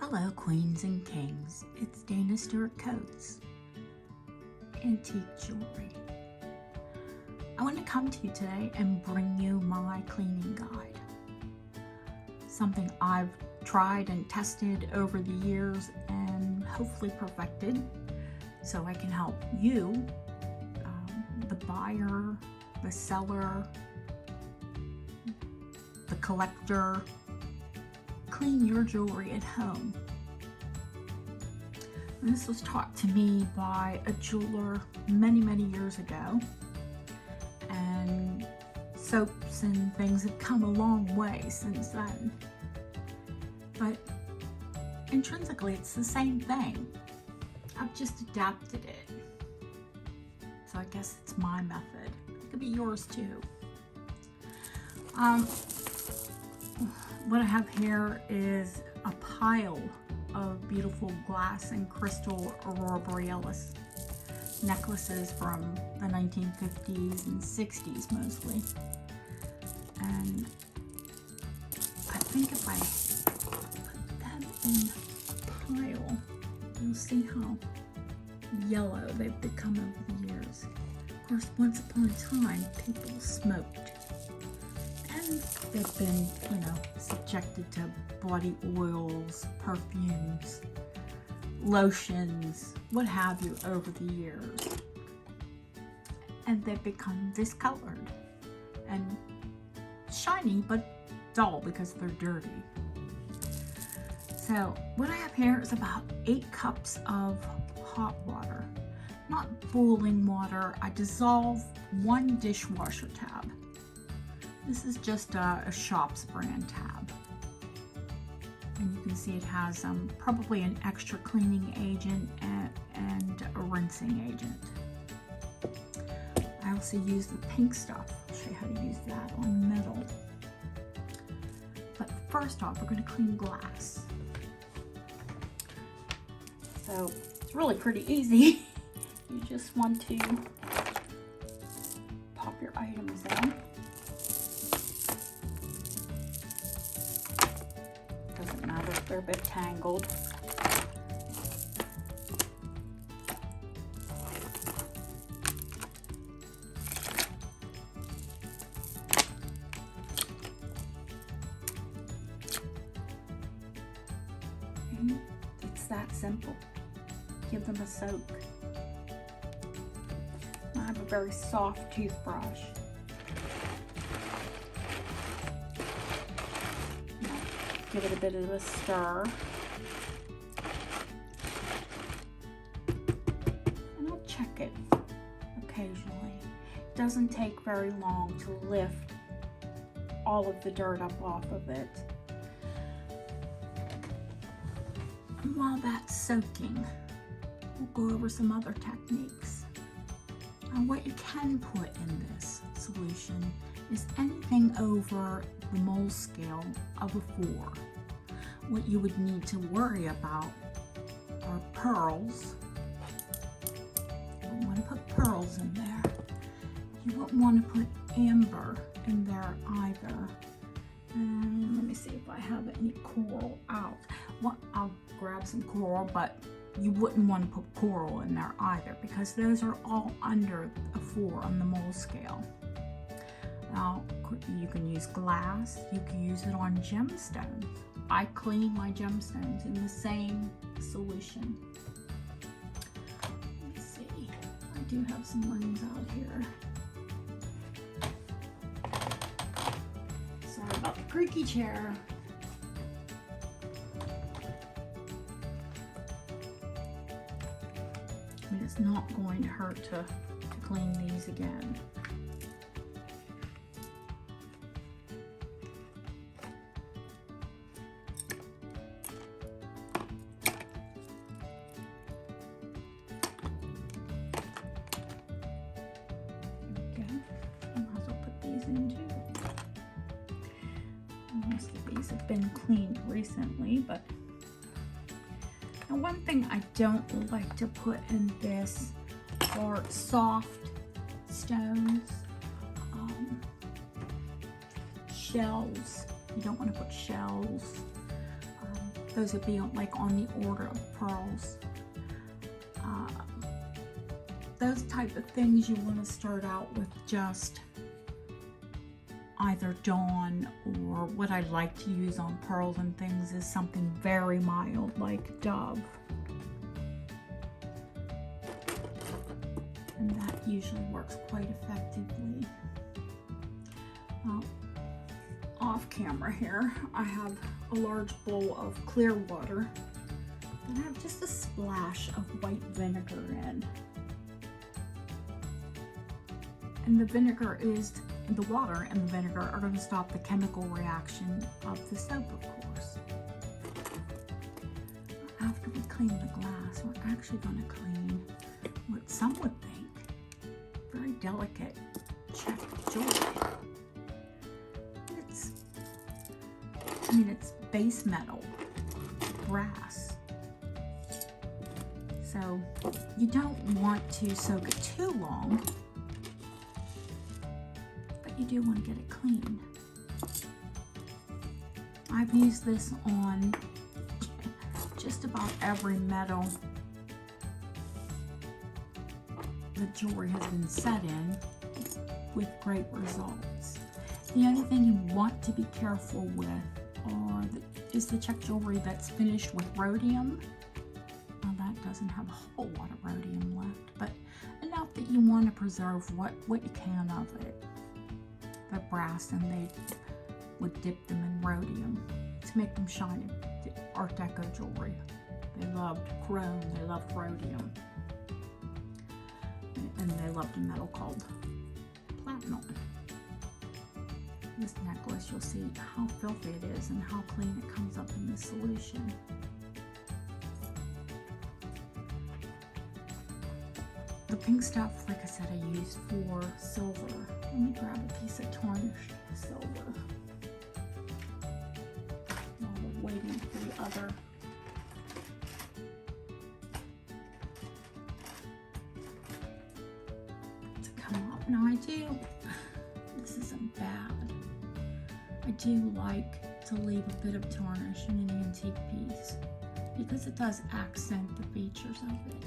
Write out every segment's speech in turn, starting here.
Hello, queens and kings. It's Dana Stewart Coates, Antique Jewelry. I want to come to you today and bring you my cleaning guide. Something I've tried and tested over the years and hopefully perfected so I can help you, the buyer, the seller, the collector, clean your jewelry at home. And this was taught to me by a jeweler many years ago, and soaps and things have come a long way since then. But intrinsically it's the same thing. I've just adapted it. So I guess it's my method. It could be yours too. What I have here is a pile of beautiful glass and crystal Aurora Borealis necklaces from the 1950s and 60s mostly. And I think if I put them in a pile, you'll see how yellow they've become over the years. Of course, once upon a time, people smoked. And they've been, subjected to body oils, perfumes, lotions, what have you over the years. And they've become discolored and shiny, but dull because they're dirty. So what I have here is about 8 cups of hot water, not boiling water. I dissolve 1 dishwasher tab. This is just a Shops brand tab. And you can see it has probably an extra cleaning agent and a rinsing agent. I also use the pink stuff. I'll show you how to use that on metal. But first off, we're going to clean glass. So it's really pretty easy. You just want to pop your items in. Doesn't matter if they're a bit tangled. And it's that simple. Give them a soak. I have a very soft toothbrush. Give it a bit of a stir. And I'll check it occasionally. It doesn't take very long to lift all of the dirt up off of it. And while that's soaking, we'll go over some other techniques. Now, what you can put in this solution is anything over the mole scale of a 4. What you would need to worry about are pearls. You don't want to put pearls in there. You wouldn't want to put amber in there either. And let me see if I have any coral out. Well, I'll grab some coral, but you wouldn't want to put coral in there either because those are all under a 4 on the mole scale. Now, you can use glass, you can use it on gemstones. I clean my gemstones in the same solution. Let me see, I do have some rings out here. Sorry about the creaky chair. And it's not going to hurt to clean these again. Most of these have been cleaned recently, but now one thing I don't like to put in this are soft stones, shells. You don't want to put shells, Those would be like on the order of pearls. Those type of things you want to start out with just either Dawn, or what I like to use on pearls and things is something very mild like Dove. And that usually works quite effectively. Off camera here, I have a large bowl of clear water and I have just a splash of white vinegar in. And the vinegar is, the water and the vinegar are going to stop the chemical reaction of the soap, of course. After we clean the glass, we're actually going to clean what some would think very delicate checked jewelry. It's base metal, brass. So you don't want to soak it too long, but you do want to get it clean. I've used this on just about every metal the jewelry has been set in with great results. The only thing you want to be careful with is the check jewelry that's finished with rhodium. Well, that doesn't have a whole lot of rhodium left, but enough that you want to preserve what you can of it. The brass, and they would dip them in rhodium to make them shine. Art Deco jewelry. They loved chrome, they loved rhodium, and they loved a metal called platinum. This necklace, you'll see how filthy it is and how clean it comes up in this solution. The pink stuff, like I said, I use for silver. Let me grab a piece of tarnished silver while we're waiting for the other. To come up. Now this isn't bad. I do like to leave a bit of tarnish in an antique piece because it does accent the features of it.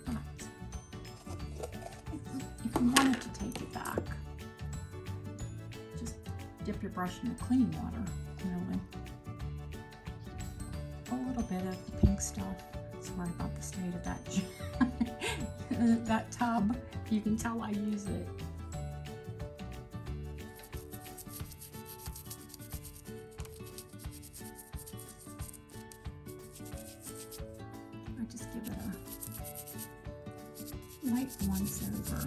But if you wanted to take it back, just dip your brush in the clean water, clearly. A little bit of the pink stuff. Sorry about the state of that that tub. You can tell I use it. I just give it a light once over.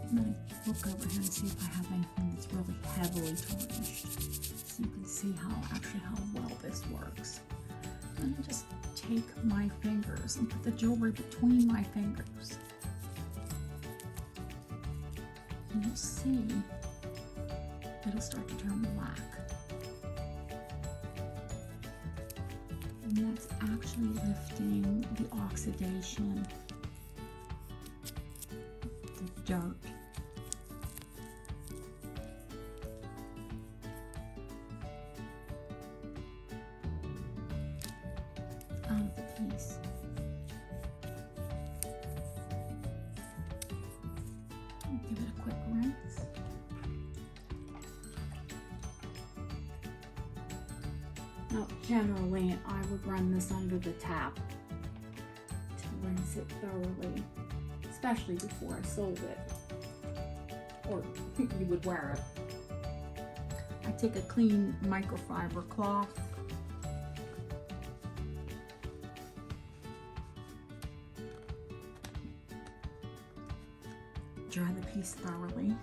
I'm going to look over here and see if I have anything that's really heavily tarnished, so you can see how well this works. And I just take my fingers and put the jewelry between my fingers. And you'll see it'll start to turn black. And that's actually lifting the oxidation, the dirt. Out of the piece. Give it a quick rinse. Now, generally, I would run this under the tap to rinse it thoroughly, especially before I sold it, or you would wear it. I take a clean microfiber cloth. Dry the piece thoroughly.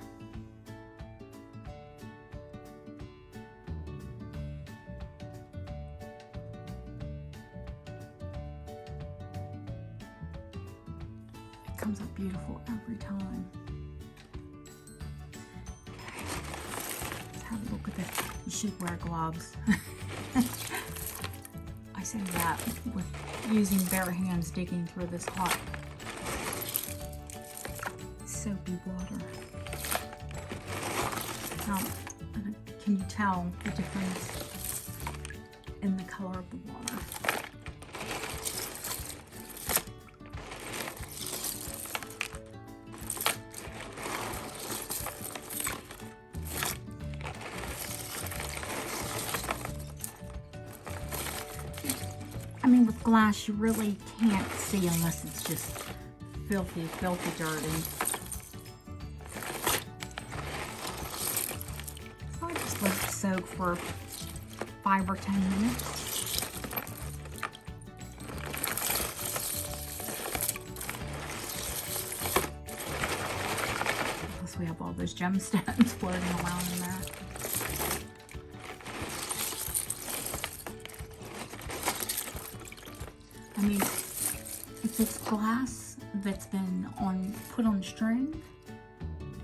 It comes up beautiful every time. Let's have a look at this. You should wear gloves. I say that with using bare hands digging through this hot soapy water. Now, can you tell the difference in the color of the water? I mean, with glass, you really can't see unless it's just filthy, filthy dirty. So I just let it soak for 5 or 10 minutes. Plus we have all those gemstones floating around in there. I mean, if it's glass that's been put on string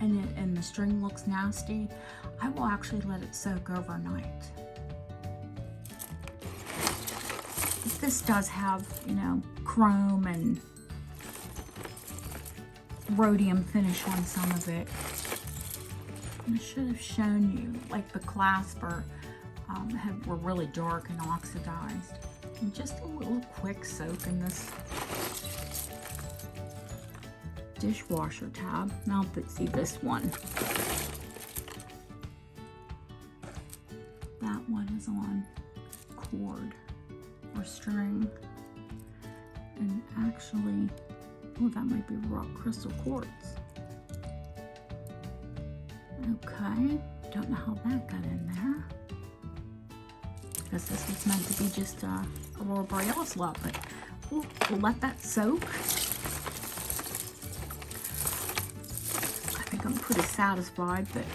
and the string looks nasty, I will actually let it soak overnight. This does have, you know, chrome and rhodium finish on some of it. And I should have shown you, like the clasps were really dark and oxidized. And just a little quick soak in this dishwasher tab. Now, but see this one. That one is on cord or string. And actually, oh, that might be rock crystal quartz. Okay, don't know how that got in there. Because this was meant to be just a Aurora Borealis lot, but we'll let that soak. I think I'm pretty satisfied that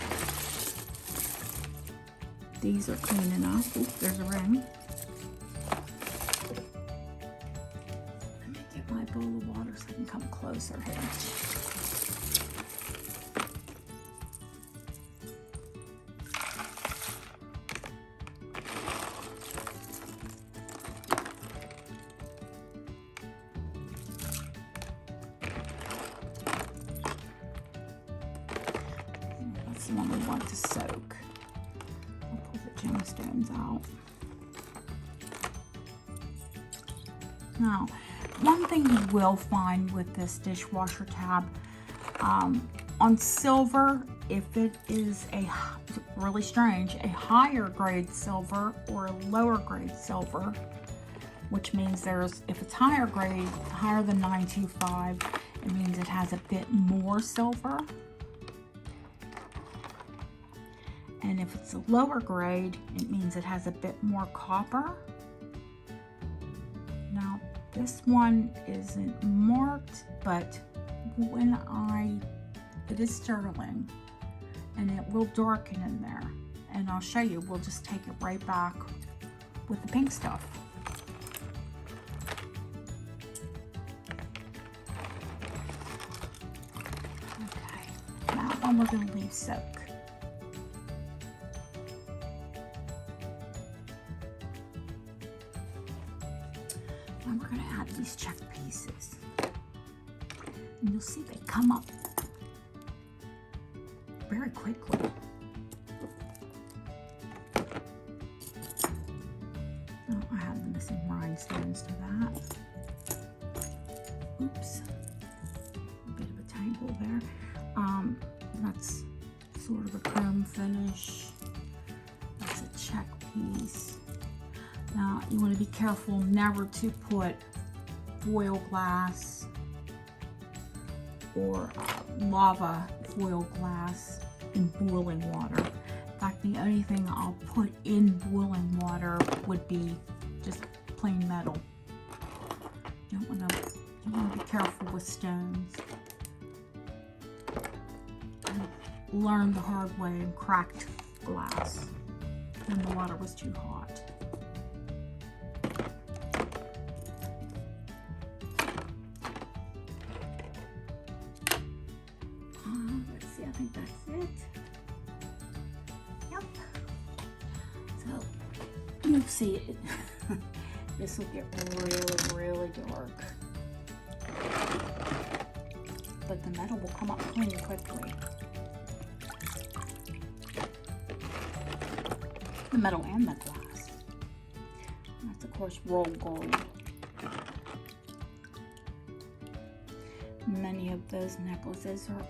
these are clean enough. Oops, there's a ring. Let me get my bowl of water so I can come closer here. That's the one we want to soak. I'll pull the gemstones out. Now, one thing you will find with this dishwasher tab, on silver, if it is really strange, a higher grade silver or a lower grade silver, which means if it's higher grade, higher than 925, it means it has a bit more silver. And if it's a lower grade, it means it has a bit more copper. Now, this one isn't marked, but it is sterling, and it will darken in there. And I'll show you, we'll just take it right back with the pink stuff. Okay, that one we're gonna leave soak. And we're going to add these check pieces. And you'll see they come up very quickly. Oh, I have the missing rhinestones to that. Oops. A bit of a tangle there. That's sort of a chrome finish. That's a check piece. Now, you want to be careful never to put foil glass or lava foil glass in boiling water. In fact, the only thing I'll put in boiling water would be just plain metal. You want to be careful with stones. I learned the hard way and cracked glass when the water was too hot. Let's see, I think that's it. Yep. So, you'll see it. This will get really, really dark. But the metal will come up clean quickly. the metal and the glass. That's of course rolled gold. Many of those necklaces are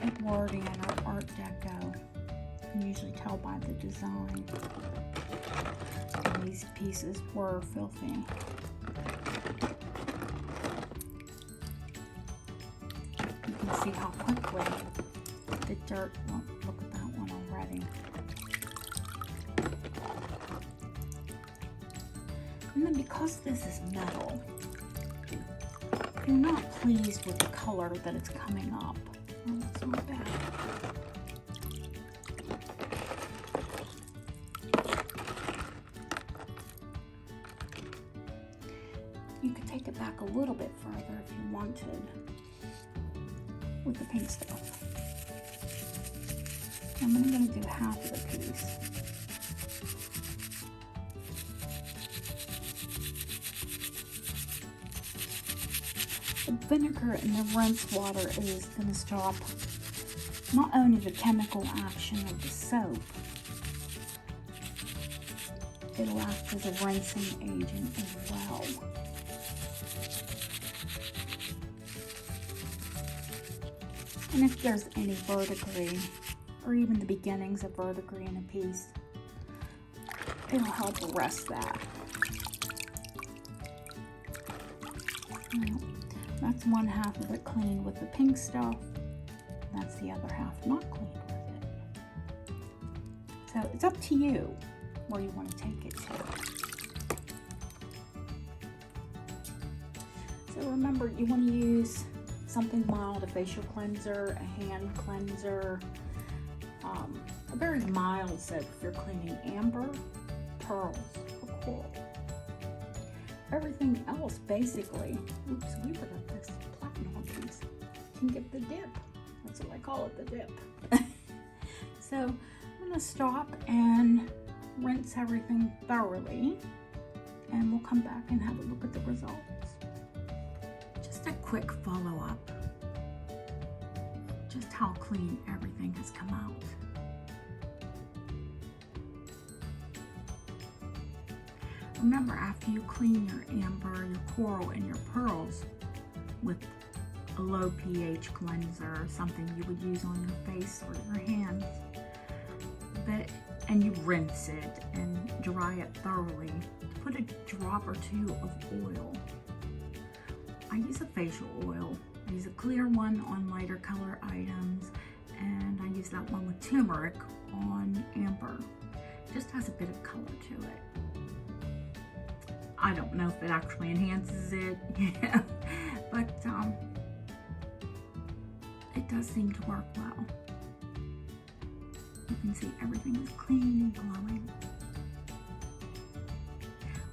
Edwardian or Art Deco. You can usually tell by the design. And these pieces were filthy. You can see how quickly the dirt, well, look at that one already. And then because this is metal, if you're not pleased with the color that it's coming up, well, that's not bad. You could take it back a little bit further if you wanted with the pink stuff. I'm only going to do half of the piece. The vinegar in the rinse water is going to stop not only the chemical action of the soap, it'll act as a rinsing agent as well. And if there's any verdigris, or even the beginnings of verdigris in a piece, it'll help arrest that. Now, that's one half of it cleaned with the pink stuff. That's the other half not cleaned with it. So it's up to you where you want to take it to. So remember, you want to use something mild, a facial cleanser, a hand cleanser, a very mild soap if you're cleaning amber, pearls, or coral. Everything else basically, oops, we forgot this platinum piece, can get the dip. That's what I call it, the dip. So I'm going to stop and rinse everything thoroughly, and we'll come back and have a look at the results. Just a quick follow-up, just how clean everything has come out. Remember, after you clean your amber, your coral, and your pearls with a low pH cleanser, something you would use on your face or your hands, and you rinse it and dry it thoroughly, put a drop or two of oil. I use a facial oil. I use a clear one on lighter color items, and I use that one with turmeric on amber. It just has a bit of color to it. I don't know if it actually enhances it, but it does seem to work well. You can see everything is clean and glowing.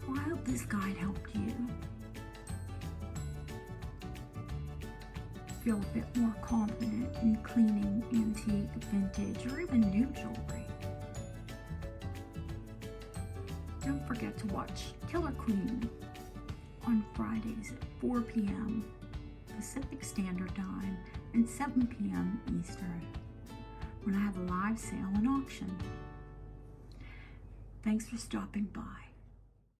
Well, I hope this guide helped you feel a bit more confident in cleaning antique, vintage, or even new jewelry. Don't forget to watch Killer Queen on Fridays at 4 p.m. Pacific Standard Time and 7 p.m. Eastern, when I have a live sale and auction. Thanks for stopping by.